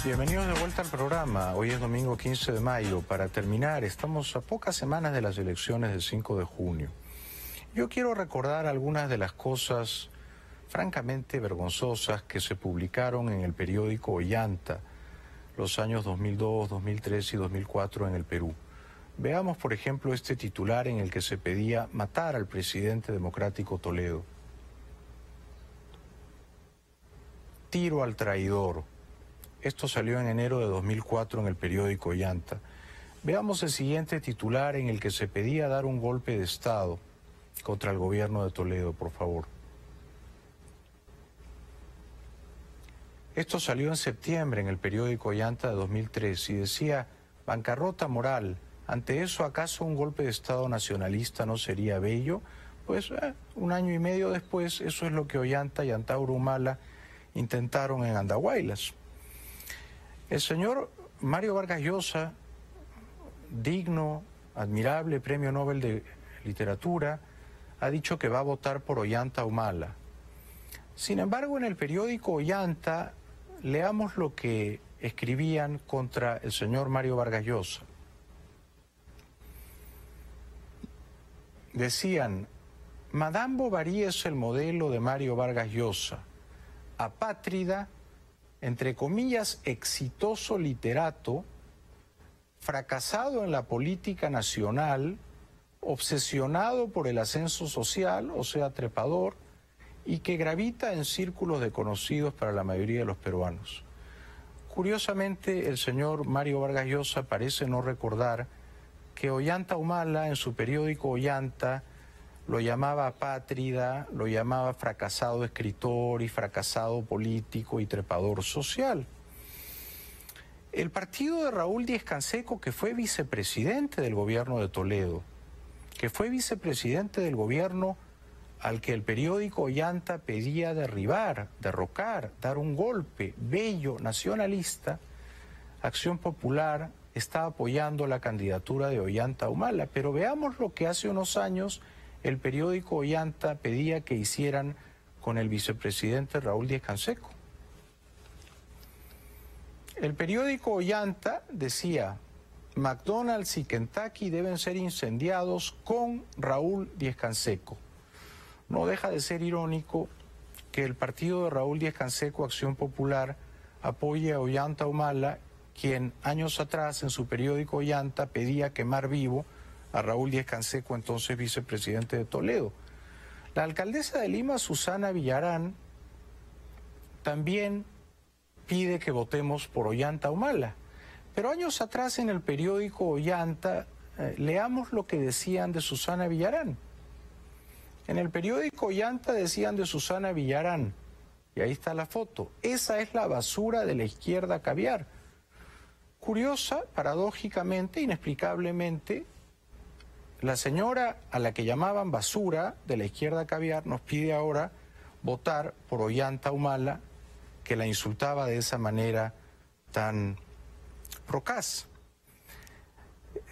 Bienvenidos de vuelta al programa. Hoy es domingo 15 de mayo. Para terminar, estamos a pocas semanas de las elecciones del 5 de junio. Yo quiero recordar algunas de las cosas francamente vergonzosas que se publicaron en el periódico Ollanta los años 2002, 2003 y 2004 en el Perú. Veamos, por ejemplo, este titular en el que se pedía matar al presidente democrático Toledo. Tiro al traidor. Esto salió en enero de 2004 en el periódico Ollanta. Veamos el siguiente titular en el que se pedía dar un golpe de Estado contra el gobierno de Toledo, por favor. Esto salió en septiembre en el periódico Ollanta de 2003 y decía: bancarrota moral. ¿Ante eso acaso un golpe de Estado nacionalista no sería bello? Pues un año y medio después, eso es lo que Ollanta y Antauro Humala intentaron en Andahuaylas. El señor Mario Vargas Llosa, digno, admirable Premio Nobel de Literatura, ha dicho que va a votar por Ollanta Humala. Sin embargo, en el periódico Ollanta, leamos lo que escribían contra el señor Mario Vargas Llosa. Decían: Madame Bovary es el modelo de Mario Vargas Llosa, apátrida, entre comillas, exitoso literato, fracasado en la política nacional, obsesionado por el ascenso social, o sea, trepador, y que gravita en círculos desconocidos para la mayoría de los peruanos. Curiosamente, el señor Mario Vargas Llosa parece no recordar que Ollanta Humala, en su periódico Ollanta, lo llamaba apátrida, lo llamaba fracasado escritor y fracasado político y trepador social. El partido de Raúl Díez-Canseco, que fue vicepresidente del gobierno de Toledo, que fue vicepresidente del gobierno al que el periódico Ollanta pedía derribar, derrocar, dar un golpe bello, nacionalista, Acción Popular está apoyando la candidatura de Ollanta Humala. Pero veamos lo que hace unos años el periódico Ollanta pedía que hicieran con el vicepresidente Raúl Díez-Canseco. El periódico Ollanta decía: McDonald's y Kentucky deben ser incendiados con Raúl Díez-Canseco. No deja de ser irónico que el partido de Raúl Díez-Canseco, Acción Popular, apoye a Ollanta Humala, quien años atrás en su periódico Ollanta pedía quemar vivo a Raúl Díez-Canseco, entonces vicepresidente de Toledo. La alcaldesa de Lima, Susana Villarán, también pide que votemos por Ollanta Humala. Pero años atrás en el periódico Ollanta, leamos lo que decían de Susana Villarán. En el periódico Ollanta decían de Susana Villarán, y ahí está la foto: esa es la basura de la izquierda caviar. Curiosa, paradójicamente, inexplicablemente, la señora a la que llamaban basura de la izquierda caviar nos pide ahora votar por Ollanta Humala, que la insultaba de esa manera tan procaz.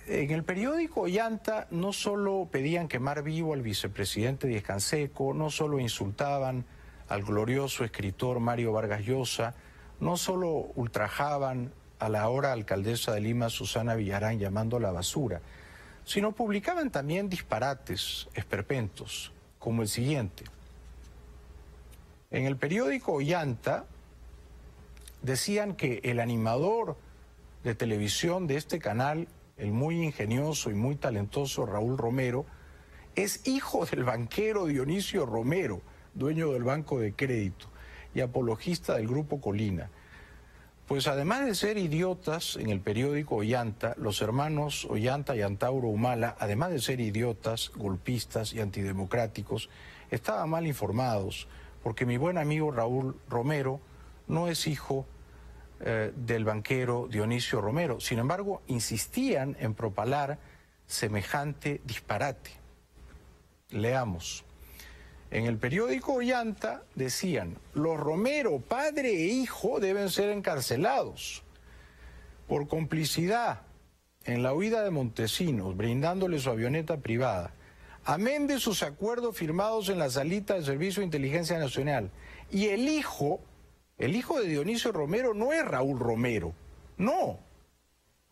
En el periódico Ollanta no solo pedían quemar vivo al vicepresidente Díez-Canseco, no solo insultaban al glorioso escritor Mario Vargas Llosa, no solo ultrajaban a la ahora alcaldesa de Lima, Susana Villarán, llamándola basura, sino publicaban también disparates, esperpentos, como el siguiente. En el periódico Ollanta decían que el animador de televisión de este canal, el muy ingenioso y muy talentoso Raúl Romero, es hijo del banquero Dionisio Romero, dueño del Banco de Crédito y apologista del Grupo Colina. Pues además de ser idiotas en el periódico Ollanta, los hermanos Ollanta y Antauro Humala, además de ser idiotas, golpistas y antidemocráticos, estaban mal informados, porque mi buen amigo Raúl Romero no es hijo del banquero Dionisio Romero. Sin embargo, insistían en propalar semejante disparate. Leamos. En el periódico Ollanta decían: los Romero, padre e hijo, deben ser encarcelados por complicidad en la huida de Montesinos, brindándole su avioneta privada, amén de sus acuerdos firmados en la salita del Servicio de Inteligencia Nacional. Y el hijo El hijo de Dionisio Romero no es Raúl Romero, no.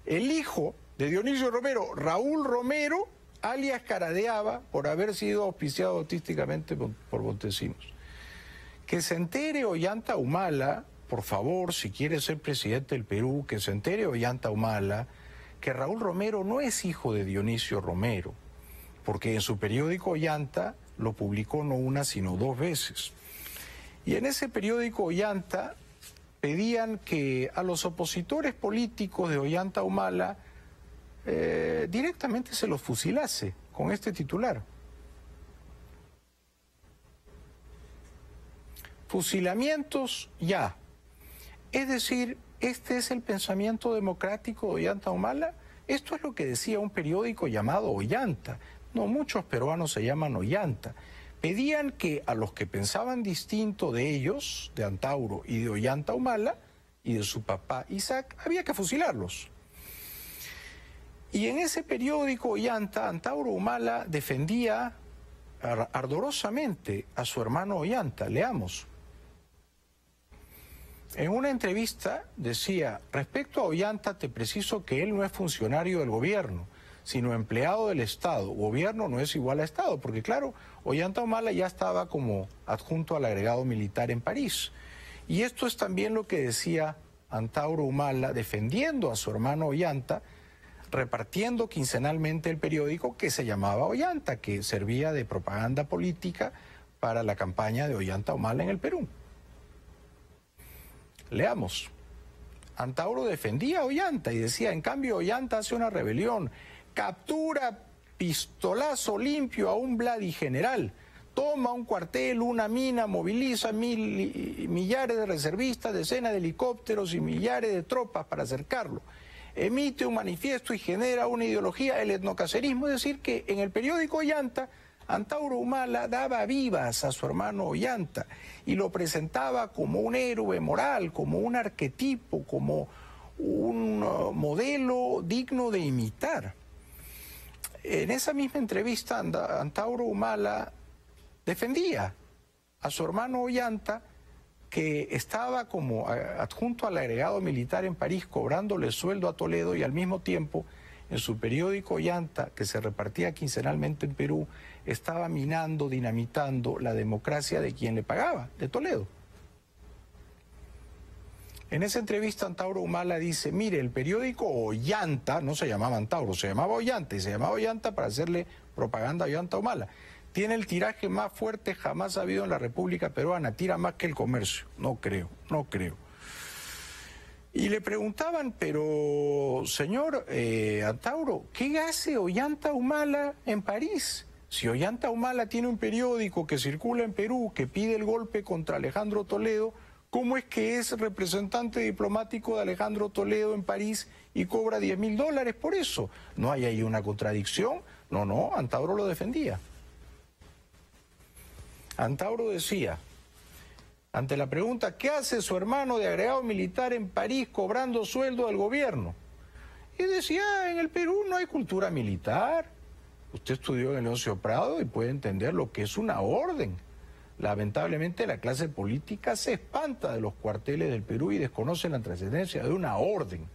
El hijo de Dionisio Romero, Raúl Romero, alias Caradeaba, por haber sido auspiciado artísticamente por Montesinos. Que se entere Ollanta Humala, por favor, si quiere ser presidente del Perú, que se entere Ollanta Humala, que Raúl Romero no es hijo de Dionisio Romero, porque en su periódico Ollanta lo publicó no una, sino 2 veces. Y en ese periódico Ollanta pedían que a los opositores políticos de Ollanta Humala directamente se los fusilase con este titular. Fusilamientos ya. Es decir, este es el pensamiento democrático de Ollanta Humala. Esto es lo que decía un periódico llamado Ollanta. No muchos peruanos se llaman Ollanta. Pedían que a los que pensaban distinto de ellos, de Antauro y de Ollanta Humala, y de su papá Isaac, había que fusilarlos. Y en ese periódico Ollanta, Antauro Humala defendía ardorosamente a su hermano Ollanta. Leamos. En una entrevista decía: respecto a Ollanta, te preciso que él no es funcionario del gobierno, sino empleado del Estado. Gobierno no es igual a Estado, porque claro, Ollanta Humala ya estaba como adjunto al agregado militar en París. Y esto es también lo que decía Antauro Humala, defendiendo a su hermano Ollanta, repartiendo quincenalmente el periódico que se llamaba Ollanta, que servía de propaganda política para la campaña de Ollanta Humala en el Perú. Leamos. Antauro defendía a Ollanta y decía: en cambio Ollanta hace una rebelión, captura pistolazo limpio a un vladigeneral, toma un cuartel, una mina, moviliza millares de reservistas, decenas de helicópteros y millares de tropas para acercarlo. Emite un manifiesto y genera una ideología, el etnocacerismo. Es decir, que en el periódico Ollanta, Antauro Humala daba vivas a su hermano Ollanta y lo presentaba como un héroe moral, como un arquetipo, como un modelo digno de imitar. En esa misma entrevista, Antauro Humala defendía a su hermano Ollanta, que estaba como adjunto al agregado militar en París, cobrándole sueldo a Toledo, y al mismo tiempo en su periódico Ollanta, que se repartía quincenalmente en Perú, estaba minando, dinamitando la democracia de quien le pagaba, de Toledo. En esa entrevista Antauro Humala dice: mire, el periódico Ollanta, no se llamaba Antauro, se llamaba Ollanta, y se llamaba Ollanta para hacerle propaganda a Ollanta Humala, tiene el tiraje más fuerte jamás habido en la República Peruana, tira más que El Comercio. No creo, no creo. Y le preguntaban: pero señor Antauro, ¿qué hace Ollanta Humala en París? Si Ollanta Humala tiene un periódico que circula en Perú, que pide el golpe contra Alejandro Toledo, ¿cómo es que es representante diplomático de Alejandro Toledo en París y cobra $10.000 por eso? ¿No hay ahí una contradicción? No, Antauro lo defendía. Antauro decía, ante la pregunta: ¿qué hace su hermano de agregado militar en París cobrando sueldo del gobierno? Y decía: en el Perú no hay cultura militar. Usted estudió en Leoncio Prado y puede entender lo que es una orden. Lamentablemente la clase política se espanta de los cuarteles del Perú y desconoce la trascendencia de una orden.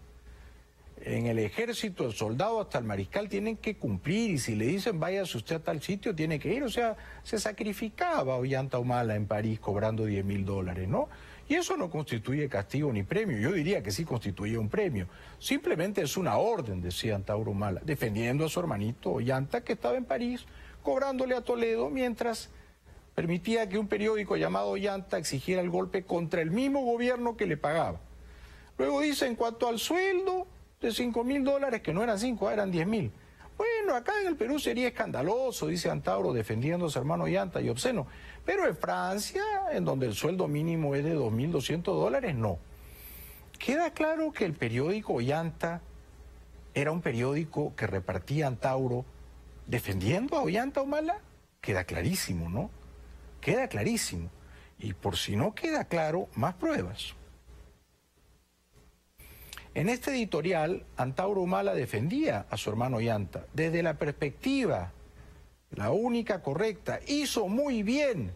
En el ejército, el soldado hasta el mariscal tienen que cumplir, y si le dicen váyase usted a tal sitio, tiene que ir. O sea, se sacrificaba Ollanta Humala en París cobrando $10.000, ¿no? Y eso no constituye castigo ni premio. Yo diría que sí constituye un premio. Simplemente es una orden, decía Antauro Humala, defendiendo a su hermanito Ollanta, que estaba en París cobrándole a Toledo, mientras permitía que un periódico llamado Ollanta exigiera el golpe contra el mismo gobierno que le pagaba. Luego dice: en cuanto al sueldo de $5.000, que no eran 5, eran 10.000. Bueno, acá en el Perú sería escandaloso, dice Antauro, defendiendo a su hermano Ollanta, y obsceno. Pero en Francia, en donde el sueldo mínimo es de $2.200, no. Queda claro que el periódico Ollanta era un periódico que repartía Antauro defendiendo a Ollanta Humala. Queda clarísimo, ¿no? Queda clarísimo. Y por si no queda claro, más pruebas. En este editorial, Antauro Humala defendía a su hermano Ollanta desde la perspectiva, la única correcta. Hizo muy bien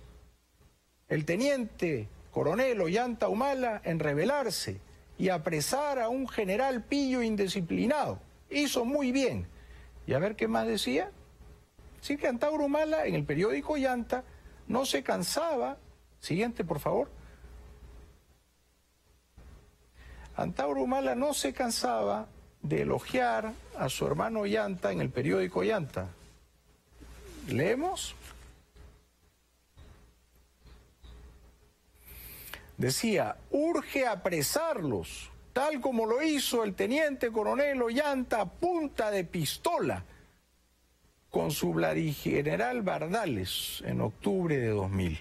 el teniente coronel Ollanta Humala en rebelarse y apresar a un general pillo indisciplinado. Hizo muy bien. Y a ver qué más decía. Sí que Antauro Humala en el periódico Ollanta no se cansaba. Siguiente, por favor. Antauro Humala no se cansaba de elogiar a su hermano Ollanta en el periódico Ollanta. ¿Leemos? Decía, urge apresarlos, tal como lo hizo el teniente coronel Ollanta a punta de pistola con su brigadier Bardales en octubre de 2000.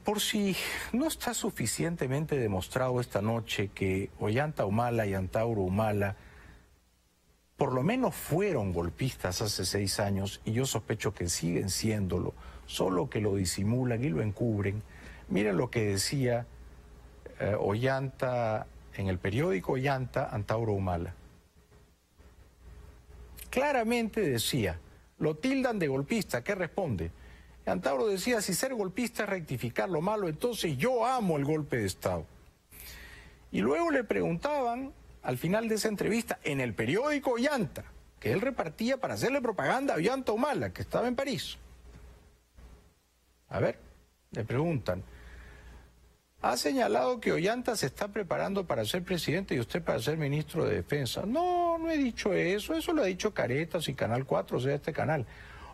Por si no está suficientemente demostrado esta noche que Ollanta Humala y Antauro Humala por lo menos fueron golpistas hace 6 años, y yo sospecho que siguen siéndolo, solo que lo disimulan y lo encubren. Miren lo que decía Ollanta en el periódico Ollanta, Antauro Humala. Claramente decía, lo tildan de golpista, ¿qué responde? Antauro decía, si ser golpista es rectificar lo malo, entonces yo amo el golpe de Estado. Y luego le preguntaban, al final de esa entrevista, en el periódico Ollanta, que él repartía para hacerle propaganda a Ollanta Humala, que estaba en París. A ver, le preguntan, ha señalado que Ollanta se está preparando para ser presidente y usted para ser ministro de Defensa. No, no he dicho eso, eso lo ha dicho Caretas y Canal 4, o sea, este canal.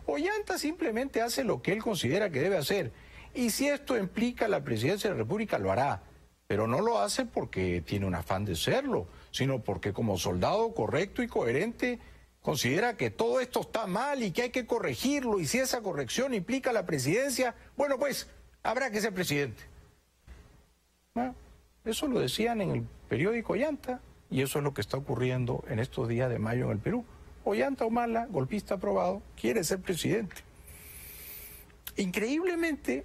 Ollanta simplemente hace lo que él considera que debe hacer, y si esto implica la presidencia de la República, lo hará, pero no lo hace porque tiene un afán de serlo, sino porque como soldado correcto y coherente considera que todo esto está mal y que hay que corregirlo, y si esa corrección implica la presidencia, bueno, pues habrá que ser presidente. Bueno, eso lo decían en el periódico Ollanta, y eso es lo que está ocurriendo en estos días de mayo en el Perú. Ollanta Humala, golpista aprobado, quiere ser presidente. Increíblemente,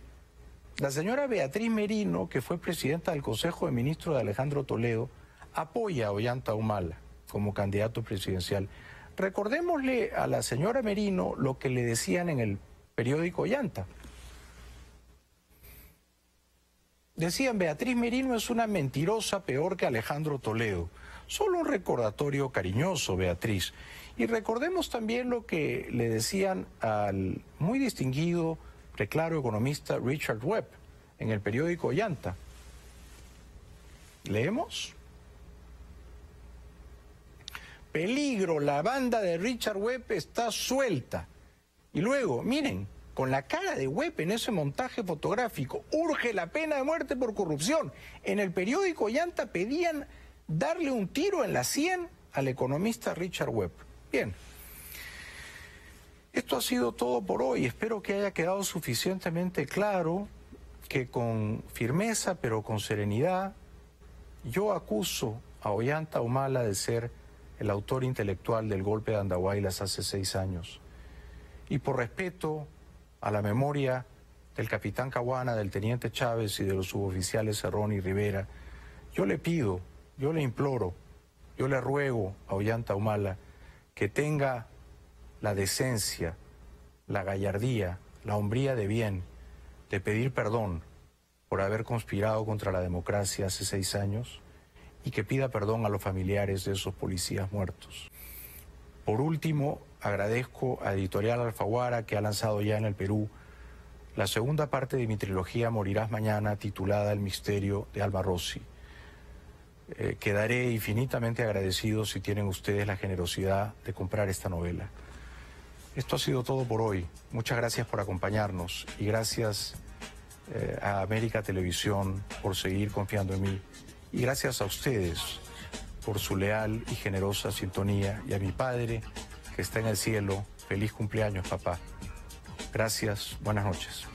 la señora Beatriz Merino, que fue presidenta del Consejo de Ministros de Alejandro Toledo, apoya a Ollanta Humala como candidato presidencial. Recordémosle a la señora Merino lo que le decían en el periódico Ollanta. Decían, Beatriz Merino es una mentirosa peor que Alejandro Toledo. Solo un recordatorio cariñoso, Beatriz. Y recordemos también lo que le decían al muy distinguido, preclaro economista Richard Webb en el periódico Ollanta. ¿Leemos? Peligro, la banda de Richard Webb está suelta. Y luego, miren, con la cara de Webb en ese montaje fotográfico, urge la pena de muerte por corrupción. En el periódico Ollanta pedían darle un tiro en la sien al economista Richard Webb. Bien, esto ha sido todo por hoy. Espero que haya quedado suficientemente claro que con firmeza, pero con serenidad, yo acuso a Ollanta Humala de ser el autor intelectual del golpe de Andahuaylas hace 6 años. Y por respeto a la memoria del capitán Caguana, del teniente Chávez y de los suboficiales Cerrón y Rivera, yo le pido, yo le imploro, yo le ruego a Ollanta Humala que tenga la decencia, la gallardía, la hombría de bien de pedir perdón por haber conspirado contra la democracia hace 6 años y que pida perdón a los familiares de esos policías muertos. Por último, agradezco a Editorial Alfaguara, que ha lanzado ya en el Perú la segunda parte de mi trilogía Morirás Mañana, titulada El misterio de Alma Rossi. Quedaré infinitamente agradecido si tienen ustedes la generosidad de comprar esta novela. Esto ha sido todo por hoy. Muchas gracias por acompañarnos y gracias a América Televisión por seguir confiando en mí. Y gracias a ustedes por su leal y generosa sintonía, y a mi padre que está en el cielo. Feliz cumpleaños, papá. Gracias, buenas noches.